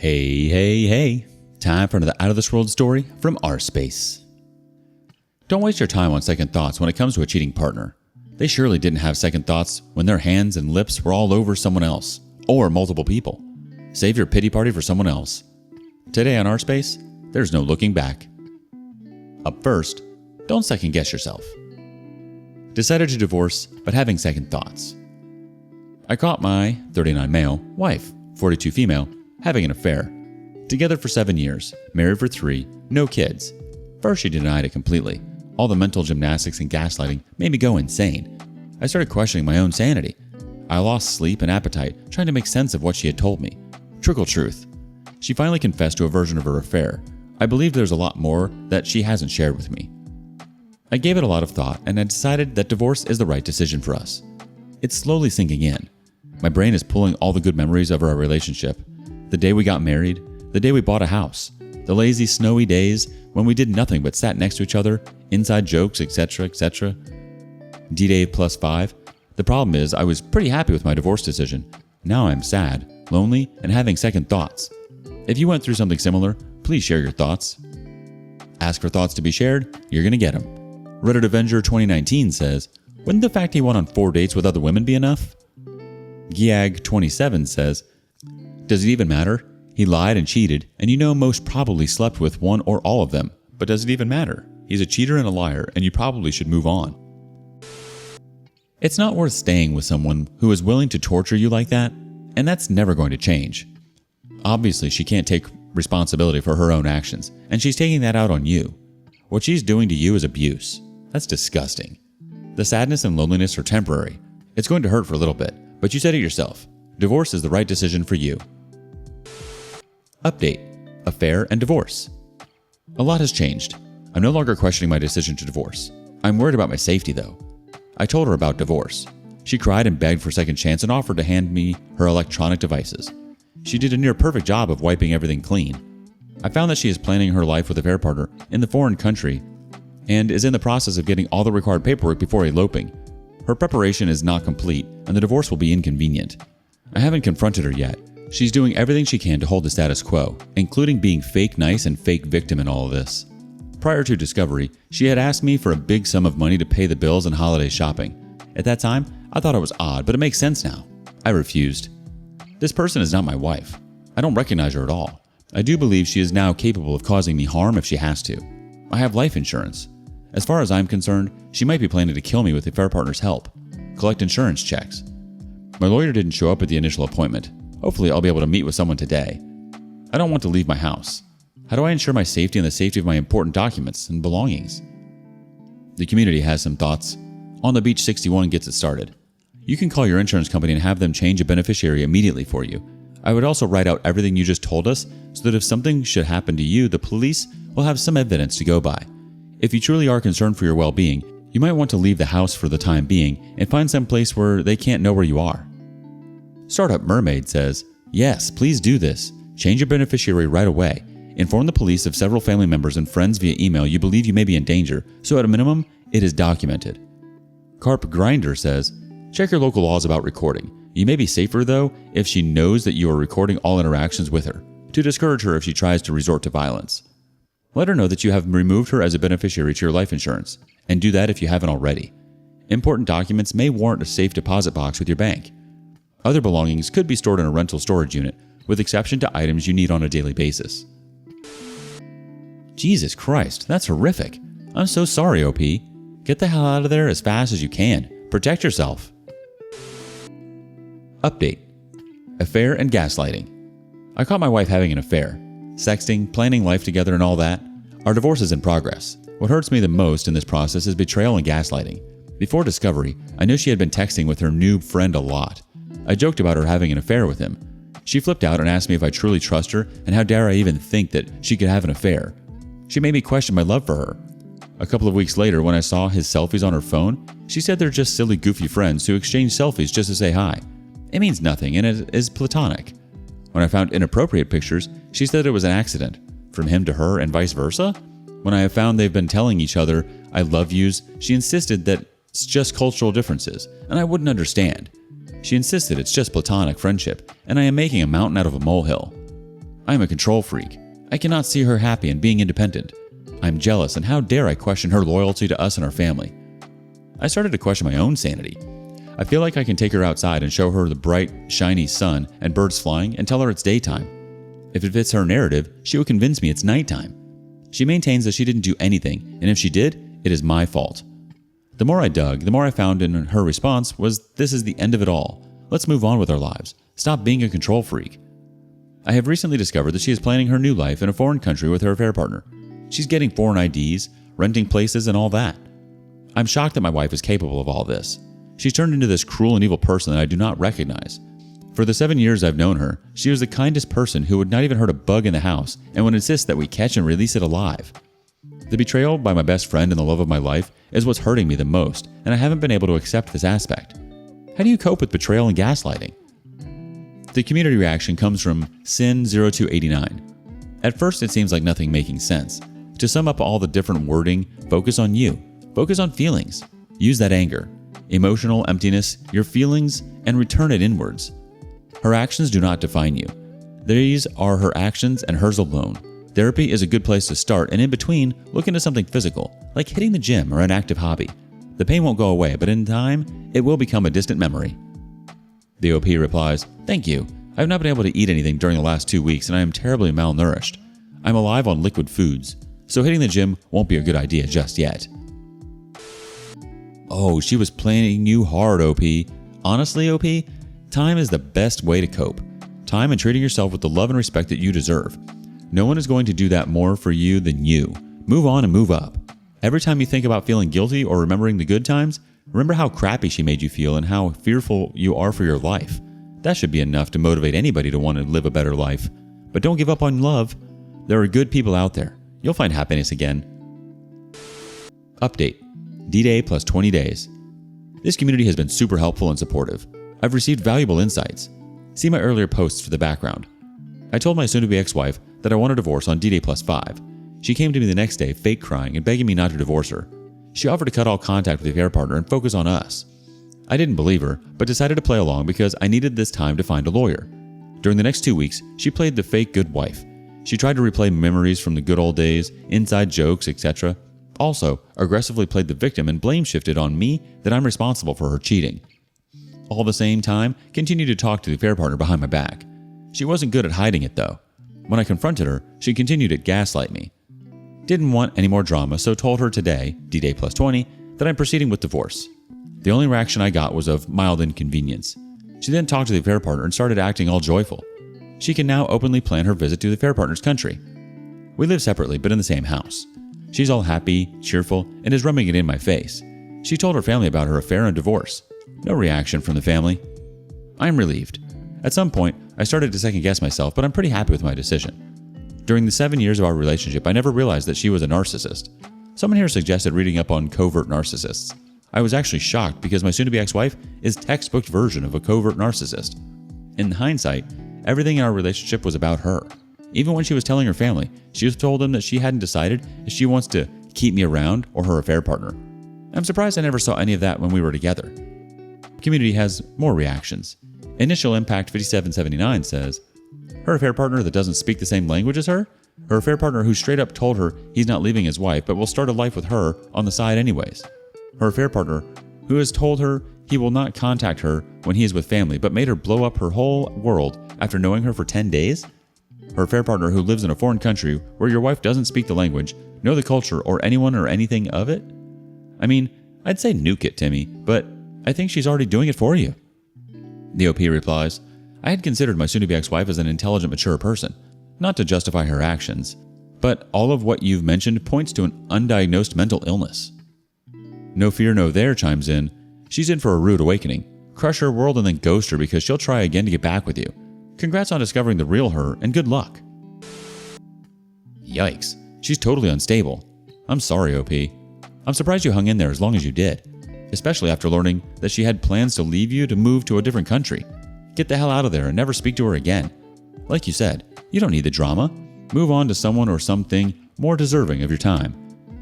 Hey. Time for another out-of-this-world story from rSpace. Don't waste your time on second thoughts when it comes to a cheating partner. They surely didn't have second thoughts when their hands and lips were all over someone else, or multiple people. Save your pity party for someone else. Today on rSpace, there's no looking back. Up first, don't second-guess yourself. Decided to divorce, but having second thoughts. I caught my 39 male wife, 42 female, having an affair. Together for 7 years, married for 3, no kids. First she denied it completely. All the mental gymnastics and gaslighting made me go insane. I started questioning my own sanity. I lost sleep and appetite trying to make sense of what she had told me. Trickle truth. She finally confessed to a version of her affair. I believe there's a lot more that she hasn't shared with me. I gave it a lot of thought and I decided that divorce is the right decision for us. It's slowly sinking in. My brain is pulling all the good memories of our relationship. The day we got married, the day we bought a house, the lazy, snowy days when we did nothing but sat next to each other, inside jokes, etc., etc. D-Day plus 5. The problem is I was pretty happy with my divorce decision. Now I'm sad, lonely, and having second thoughts. If you went through something similar, please share your thoughts. Ask for thoughts to be shared, you're gonna get them. Reddit Avenger 2019 says, wouldn't the fact he went on 4 dates with other women be enough? Giag27 says, does it even matter? He lied and cheated, and you know most probably slept with one or all of them. But does it even matter? He's a cheater and a liar, and you probably should move on. It's not worth staying with someone who is willing to torture you like that, and that's never going to change. Obviously, she can't take responsibility for her own actions, and she's taking that out on you. What she's doing to you is abuse. That's disgusting. The sadness and loneliness are temporary. It's going to hurt for a little bit, but you said it yourself. Divorce is the right decision for you. Update. Affair and divorce. A lot has changed. I'm no longer questioning my decision to divorce. I'm worried about my safety though. I told her about divorce. She cried and begged for a second chance and offered to hand me her electronic devices. She did a near perfect job of wiping everything clean. I found that she is planning her life with a affair partner in the foreign country and is in the process of getting all the required paperwork before eloping. Her preparation is not complete and the divorce will be inconvenient. I haven't confronted her yet. She's doing everything she can to hold the status quo, including being fake nice and fake victim in all of this. Prior to discovery, she had asked me for a big sum of money to pay the bills and holiday shopping. At that time, I thought it was odd, but it makes sense now. I refused. This person is not my wife. I don't recognize her at all. I do believe she is now capable of causing me harm if she has to. I have life insurance. As far as I'm concerned, she might be planning to kill me with the affair partner's help. Collect insurance checks. My lawyer didn't show up at the initial appointment. Hopefully I'll be able to meet with someone today. I don't want to leave my house. How do I ensure my safety and the safety of my important documents and belongings? The community has some thoughts. On the Beach 61 gets it started. You can call your insurance company and have them change a beneficiary immediately for you. I would also write out everything you just told us so that if something should happen to you, the police will have some evidence to go by. If you truly are concerned for your well-being, you might want to leave the house for the time being and find some place where they can't know where you are. Startup Mermaid says, yes, please do this. Change your beneficiary right away. Inform the police of several family members and friends via email you believe you may be in danger, so at a minimum, it is documented. Carp Grinder says, check your local laws about recording. You may be safer, though, if she knows that you are recording all interactions with her, to discourage her if she tries to resort to violence. Let her know that you have removed her as a beneficiary to your life insurance, and do that if you haven't already. Important documents may warrant a safe deposit box with your bank. Other belongings could be stored in a rental storage unit, with exception to items you need on a daily basis. Jesus Christ, that's horrific. I'm so sorry, OP. Get the hell out of there as fast as you can. Protect yourself. Update. Affair and gaslighting. I caught my wife having an affair. Sexting, planning life together and all that. Our divorce is in progress. What hurts me the most in this process is betrayal and gaslighting. Before discovery, I knew she had been texting with her new friend a lot. I joked about her having an affair with him. She flipped out and asked me if I truly trust her and how dare I even think that she could have an affair. She made me question my love for her. A couple of weeks later, when I saw his selfies on her phone, she said they're just silly, goofy friends who exchange selfies just to say hi. It means nothing and it is platonic. When I found inappropriate pictures, she said it was an accident, from him to her and vice versa. When I have found they've been telling each other I love yous, she insisted that it's just cultural differences, and I wouldn't understand. She insisted it's just platonic friendship, and I am making a mountain out of a molehill. I am a control freak. I cannot see her happy and being independent. I am jealous, and how dare I question her loyalty to us and our family. I started to question my own sanity. I feel like I can take her outside and show her the bright, shiny sun and birds flying and tell her it's daytime. If it fits her narrative, she will convince me it's nighttime. She maintains that she didn't do anything, and if she did, it is my fault. The more I dug, the more I found in her response was, "This is the end of it all. Let's move on with our lives. Stop being a control freak." I have recently discovered that she is planning her new life in a foreign country with her affair partner. She's getting foreign IDs, renting places, and all that. I'm shocked that my wife is capable of all this. She's turned into this cruel and evil person that I do not recognize. For the 7 years I've known her, she was the kindest person who would not even hurt a bug in the house and would insist that we catch and release it alive. The betrayal by my best friend and the love of my life is what's hurting me the most, and I haven't been able to accept this aspect. How do you cope with betrayal and gaslighting? The community reaction comes from Sin0289. At first, it seems like nothing making sense. To sum up all the different wording, focus on you. Focus on feelings. Use that anger, emotional emptiness, your feelings, and return it inwards. Her actions do not define you. These are her actions and hers alone. Therapy is a good place to start, and in between, look into something physical, like hitting the gym or an active hobby. The pain won't go away, but in time, it will become a distant memory. The OP replies, "Thank you. I have not been able to eat anything during the last 2 weeks, and I am terribly malnourished. I'm alive on liquid foods, so hitting the gym won't be a good idea just yet." Oh, she was playing you hard, OP. Honestly, OP, time is the best way to cope. Time and treating yourself with the love and respect that you deserve. No one is going to do that more for you than you. Move on and move up. Every time you think about feeling guilty or remembering the good times, remember how crappy she made you feel and how fearful you are for your life. That should be enough to motivate anybody to want to live a better life. But don't give up on love. There are good people out there. You'll find happiness again. Update. D-Day plus 20 days. This community has been super helpful and supportive. I've received valuable insights. See my earlier posts for the background. I told my soon-to-be ex-wife that I want a divorce on D-Day plus 5. She came to me the next day, fake crying and begging me not to divorce her. She offered to cut all contact with the affair partner and focus on us. I didn't believe her, but decided to play along because I needed this time to find a lawyer. During the next 2 weeks, she played the fake good wife. She tried to replay memories from the good old days, inside jokes, etc. Also, aggressively played the victim and blame shifted on me that I'm responsible for her cheating. All the same time, continued to talk to the affair partner behind my back. She wasn't good at hiding it though. When I confronted her, she continued to gaslight me. Didn't want any more drama, so told her today, D-Day plus 20, that I'm proceeding with divorce. The only reaction I got was of mild inconvenience. She then talked to the affair partner and started acting all joyful. She can now openly plan her visit to the affair partner's country. We live separately, but in the same house. She's all happy, cheerful, and is rubbing it in my face. She told her family about her affair and divorce. No reaction from the family. I'm relieved. At some point, I started to second guess myself, but I'm pretty happy with my decision. During the 7 years of our relationship, I never realized that she was a narcissist. Someone here suggested reading up on covert narcissists. I was actually shocked because my soon-to-be ex-wife is textbook version of a covert narcissist. In hindsight, everything in our relationship was about her. Even when she was telling her family, she was told them that she hadn't decided if she wants to keep me around or her affair partner. I'm surprised I never saw any of that when we were together. Community has more reactions. Initial Impact 5779 says, her affair partner that doesn't speak the same language as her? Her affair partner who straight up told her he's not leaving his wife but will start a life with her on the side anyways. Her affair partner who has told her he will not contact her when he is with family but made her blow up her whole world after knowing her for 10 days? Her affair partner who lives in a foreign country where your wife doesn't speak the language, know the culture, or anyone or anything of it? I mean, I'd say nuke it, Timmy, but I think she's already doing it for you. The OP replies, I had considered my soon-to-be ex-wife as an intelligent, mature person, not to justify her actions, but all of what you've mentioned points to an undiagnosed mental illness. No Fear No There chimes in, she's in for a rude awakening. Crush her world and then ghost her because she'll try again to get back with you. Congrats on discovering the real her and good luck. Yikes, she's totally unstable. I'm sorry, OP. I'm surprised you hung in there as long as you did, especially after learning that she had plans to leave you to move to a different country. Get the hell out of there and never speak to her again. Like you said, you don't need the drama. Move on to someone or something more deserving of your time.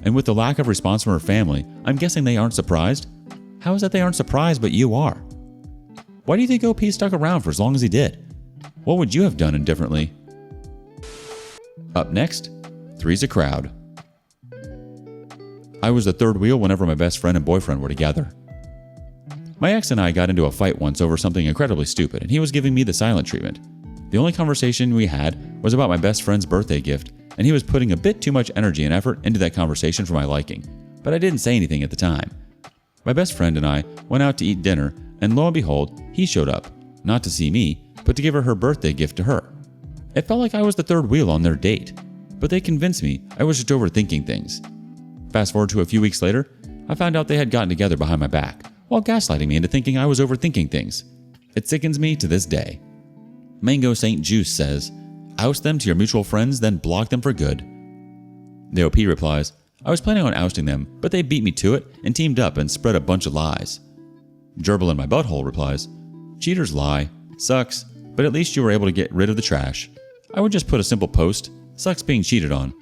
And with the lack of response from her family, I'm guessing they aren't surprised? How is it they aren't surprised but you are? Why do you think OP stuck around for as long as he did? What would you have done indifferently? Up next, Three's a Crowd. I was the third wheel whenever my best friend and boyfriend were together. My ex and I got into a fight once over something incredibly stupid, and he was giving me the silent treatment. The only conversation we had was about my best friend's birthday gift, and he was putting a bit too much energy and effort into that conversation for my liking, but I didn't say anything at the time. My best friend and I went out to eat dinner, and lo and behold, he showed up, not to see me, but to give her birthday gift to her. It felt like I was the third wheel on their date, but they convinced me I was just overthinking things. Fast forward to a few weeks later, I found out they had gotten together behind my back, while gaslighting me into thinking I was overthinking things. It sickens me to this day. Mango Saint Juice says, oust them to your mutual friends, then block them for good. The OP replies, I was planning on ousting them, but they beat me to it and teamed up and spread a bunch of lies. Gerbil in my butthole replies, cheaters lie, sucks, but at least you were able to get rid of the trash. I would just put a simple post, sucks being cheated on,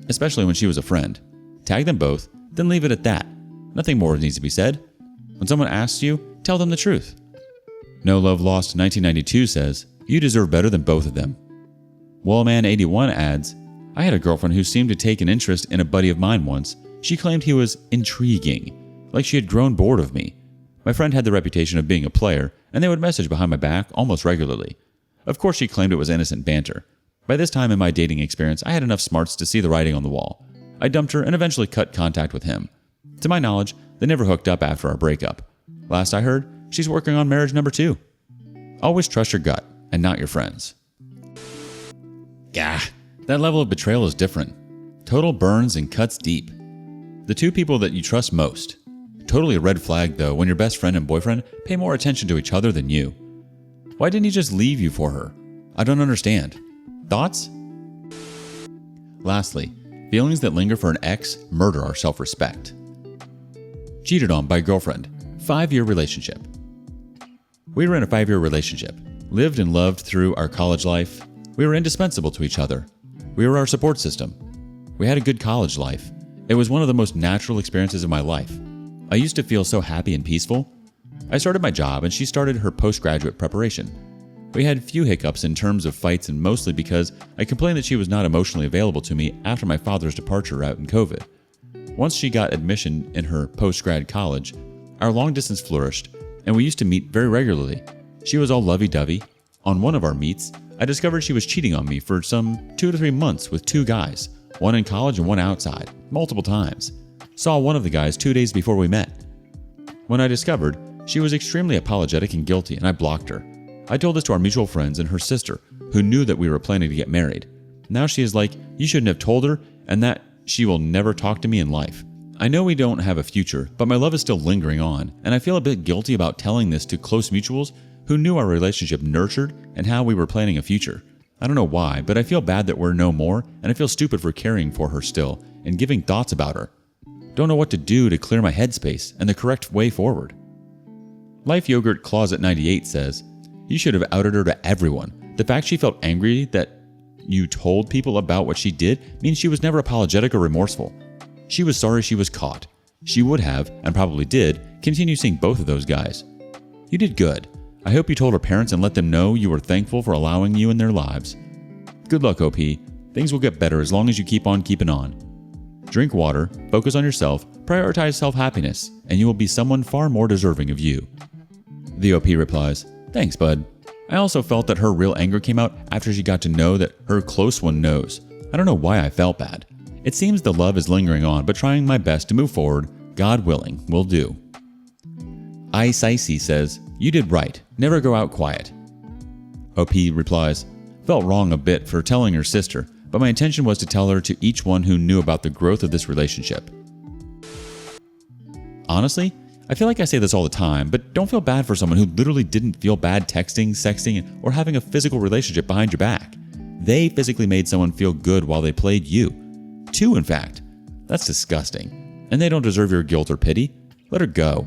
especially when she was a friend. Tag them both, then leave it at that. Nothing more needs to be said. When someone asks you, tell them the truth. No Love Lost 1992 says, you deserve better than both of them. Wallman81 adds, I had a girlfriend who seemed to take an interest in a buddy of mine once. She claimed he was intriguing, like she had grown bored of me. My friend had the reputation of being a player, and they would message behind my back almost regularly. Of course, she claimed it was innocent banter. By this time in my dating experience, I had enough smarts to see the writing on the wall. I dumped her and eventually cut contact with him. To my knowledge, they never hooked up after our breakup. Last I heard, she's working on marriage number 2. Always trust your gut and not your friends. Gah, that level of betrayal is different. Total burns and cuts deep. The two people that you trust most. Totally a red flag though when your best friend and boyfriend pay more attention to each other than you. Why didn't he just leave you for her? I don't understand. Thoughts? Lastly, feelings that linger for an ex murder our self-respect. Cheated on by girlfriend. 5-year relationship. We were in a 5-year relationship. Lived and loved through our college life. We were indispensable to each other. We were our support system. We had a good college life. It was one of the most natural experiences of my life. I used to feel so happy and peaceful. I started my job and she started her postgraduate preparation. We had few hiccups in terms of fights, and mostly because I complained that she was not emotionally available to me after my father's departure out in COVID. Once she got admission in her post-grad college, our long distance flourished, and we used to meet very regularly. She was all lovey-dovey. On one of our meets, I discovered she was cheating on me for some 2 to 3 months with 2 guys, one in college and one outside, multiple times. Saw one of the guys 2 days before we met. When I discovered, she was extremely apologetic and guilty, and I blocked her. I told this to our mutual friends and her sister, who knew that we were planning to get married. Now she is like, you shouldn't have told her, and that she will never talk to me in life. I know we don't have a future, but my love is still lingering on, and I feel a bit guilty about telling this to close mutuals who knew our relationship nurtured and how we were planning a future. I don't know why, but I feel bad that we're no more, and I feel stupid for caring for her still and giving thoughts about her. Don't know what to do to clear my headspace and the correct way forward. Life Yogurt Closet 98 says, you should have outed her to everyone. The fact she felt angry that you told people about what she did means she was never apologetic or remorseful. She was sorry she was caught. She would have, and probably did, continue seeing both of those guys. You did good. I hope you told her parents and let them know you were thankful for allowing you in their lives. Good luck, OP. Things will get better as long as you keep on keeping on. Drink water, focus on yourself, prioritize self-happiness, and you will be someone far more deserving of you. The OP replies, thanks, bud. I also felt that her real anger came out after she got to know that her close one knows. I don't know why I felt bad. It seems the love is lingering on, but trying my best to move forward, God willing, will do. Icey says, you did right. Never go out quiet. OP replies, felt wrong a bit for telling her sister, but my intention was to tell her to each one who knew about the growth of this relationship. Honestly, I feel like I say this all the time, but don't feel bad for someone who literally didn't feel bad texting, sexting, or having a physical relationship behind your back. They physically made someone feel good while they played you. 2, in fact. That's disgusting. And they don't deserve your guilt or pity. Let her go.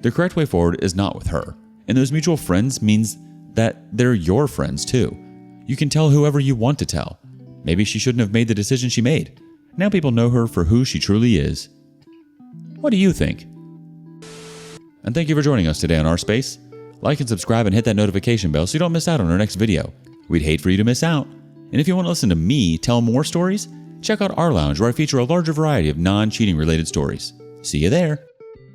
The correct way forward is not with her. And those mutual friends means that they're your friends too. You can tell whoever you want to tell. Maybe she shouldn't have made the decision she made. Now people know her for who she truly is. What do you think? And thank you for joining us today on rSpace. Like and subscribe and hit that notification bell so you don't miss out on our next video. We'd hate for you to miss out. And if you want to listen to me tell more stories, check out our lounge where I feature a larger variety of non-cheating related stories. See you there.